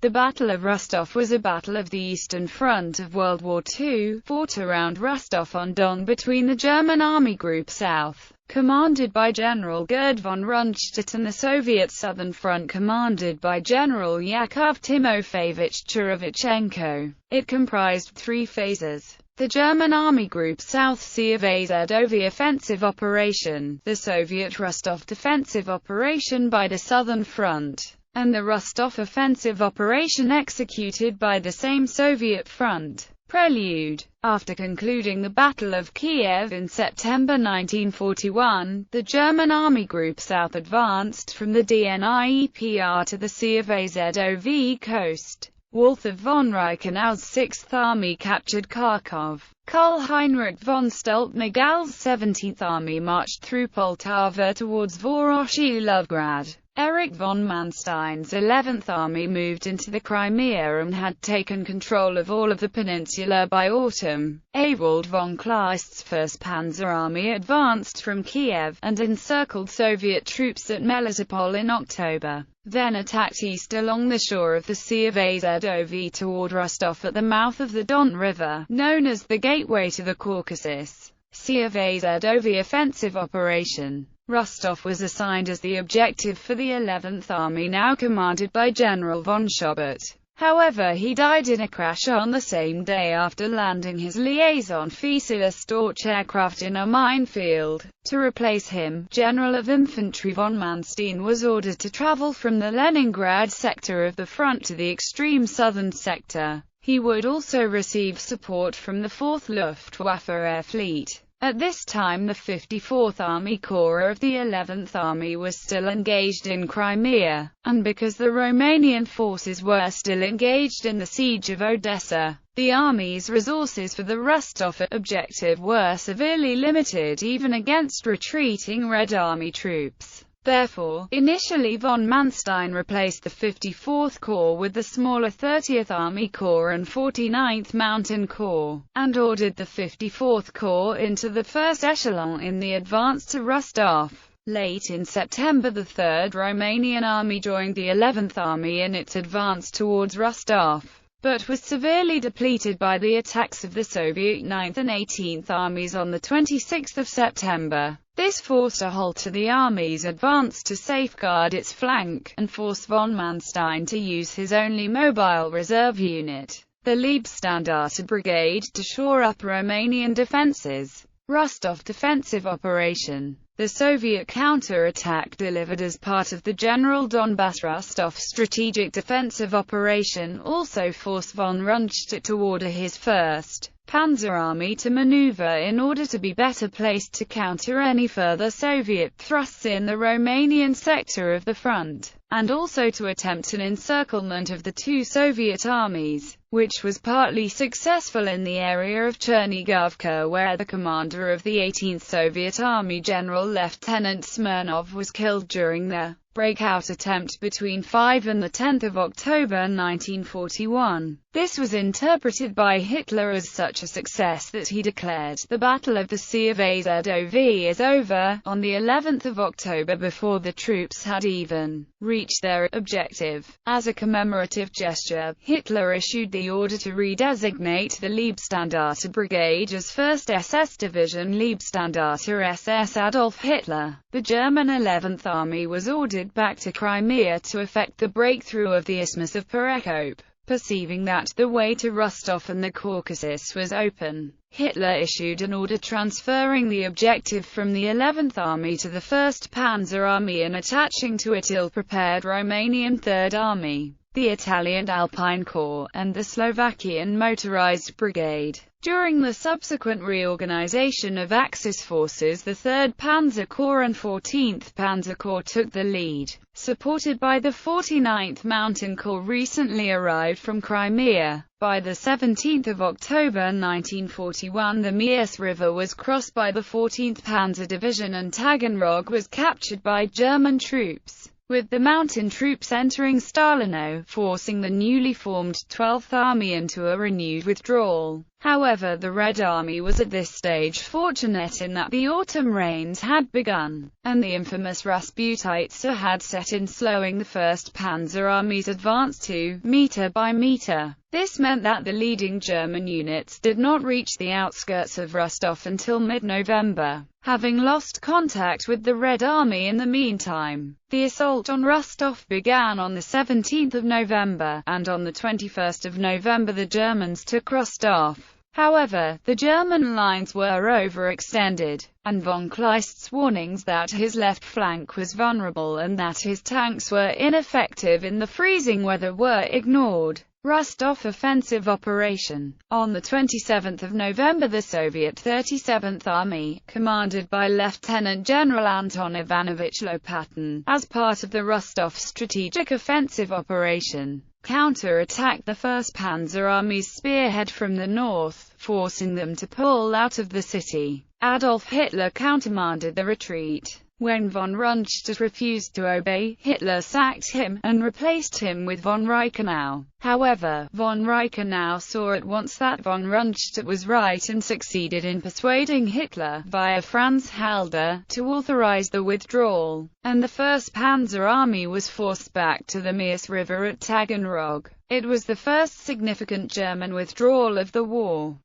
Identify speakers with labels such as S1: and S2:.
S1: The Battle of Rostov was a battle of the Eastern Front of World War II, fought around Rostov-on-Don between the German Army Group South, commanded by General Gerd von Rundstedt, and the Soviet Southern Front, commanded by General Yakov Timofeyevich Churavichenko. It comprised 3 phases: the German Army Group South CAVZOV offensive operation, the Soviet Rostov defensive operation by the Southern Front, and the Rostov offensive operation executed by the same Soviet front. Prelude. After concluding the Battle of Kiev in September 1941, the German Army Group South advanced from the Dniepr to the CAVZOV coast. Walther von Reichenau's 6th Army captured Kharkov. Karl-Heinrich von Stulpnagal's 17th Army marched through Poltava towards Voroshilovgrad. Erich von Manstein's 11th Army moved into the Crimea and had taken control of all of the peninsula by autumn. Ewald von Kleist's 1st Panzer Army advanced from Kiev, and encircled Soviet troops at Melitopol in October, then attacked east along the shore of the CAVZOV toward Rostov at the mouth of the Don River, known as the Gateway to the Caucasus. CAVZOV offensive operation. Rostov was assigned as the objective for the 11th Army, now commanded by General von Schobert. However, he died in a crash on the same day after landing his liaison Fieseler Storch aircraft in a minefield. To replace him, General of Infantry von Manstein was ordered to travel from the Leningrad sector of the front to the extreme southern sector. He would also receive support from the 4th Luftwaffe Air Fleet. At this time the 54th Army Corps of the 11th Army was still engaged in Crimea, and because the Romanian forces were still engaged in the siege of Odessa, the Army's resources for the Rostov objective were severely limited even against retreating Red Army troops. Therefore, initially von Manstein replaced the 54th Corps with the smaller 30th Army Corps and 49th Mountain Corps, and ordered the 54th Corps into the first echelon in the advance to Rostov. Late in September, the 3rd Romanian Army joined the 11th Army in its advance towards Rostov, but was severely depleted by the attacks of the Soviet 9th and 18th Armies on the 26th of September. This forced a halt to the Army's advance to safeguard its flank, and forced von Manstein to use his only mobile reserve unit, the Leibstandarte Brigade, to shore up Romanian defences. Rostov defensive operation. The Soviet counter-attack delivered as part of the General Donbass-Rostov strategic defensive operation also forced von Rundstedt to order his 1st Panzer Army to maneuver in order to be better placed to counter any further Soviet thrusts in the Romanian sector of the front, and also to attempt an encirclement of the 2 Soviet armies, which was partly successful in the area of Chernigovka, where the commander of the 18th Soviet Army, General Lieutenant Smirnov, was killed during the breakout attempt between 5 and 10 October 1941. This was interpreted by Hitler as such a success that he declared, "The Battle of the CAVZOV is over," on the 11th of October, before the troops had even reached their objective. As a commemorative gesture, Hitler issued the order to redesignate the Leibstandarte Brigade as 1st SS Division Leibstandarte SS Adolf Hitler. The German 11th Army was ordered back to Crimea to effect the breakthrough of the Isthmus of Perekop. Perceiving that the way to Rostov and the Caucasus was open, Hitler issued an order transferring the objective from the 11th Army to the 1st Panzer Army and attaching to it ill-prepared Romanian 3rd Army, the Italian Alpine Corps, and the Slovakian Motorized Brigade. During the subsequent reorganization of Axis forces, the 3rd Panzer Corps and 14th Panzer Corps took the lead, supported by the 49th Mountain Corps recently arrived from Crimea. By the 17th of October 1941, the Mias River was crossed by the 14th Panzer Division and Taganrog was captured by German troops, with the mountain troops entering Stalino, forcing the newly formed 12th Army into a renewed withdrawal. However, the Red Army was at this stage fortunate in that the autumn rains had begun, and the infamous Rasputites had set in, slowing the 1st Panzer Army's advance to meter by meter. This meant that the leading German units did not reach the outskirts of Rostov until mid-November, having lost contact with the Red Army in the meantime. The assault on Rostov began on the 17th of November, and on the 21st of November the Germans took Rostov. However, the German lines were overextended, and von Kleist's warnings that his left flank was vulnerable and that his tanks were ineffective in the freezing weather were ignored. Rostov offensive operation. On the 27th of November the Soviet 37th Army, commanded by Lieutenant General Anton Ivanovich Lopatin, as part of the Rostov strategic offensive operation, counter-attacked the 1st Panzer Army's spearhead from the north, forcing them to pull out of the city. Adolf Hitler countermanded the retreat. When von Rundstedt refused to obey, Hitler sacked him, and replaced him with von Reichenau. However, von Reichenau saw at once that von Rundstedt was right and succeeded in persuading Hitler, via Franz Halder, to authorize the withdrawal, and the 1st Panzer Army was forced back to the Meuse River at Taganrog. It was the first significant German withdrawal of the war.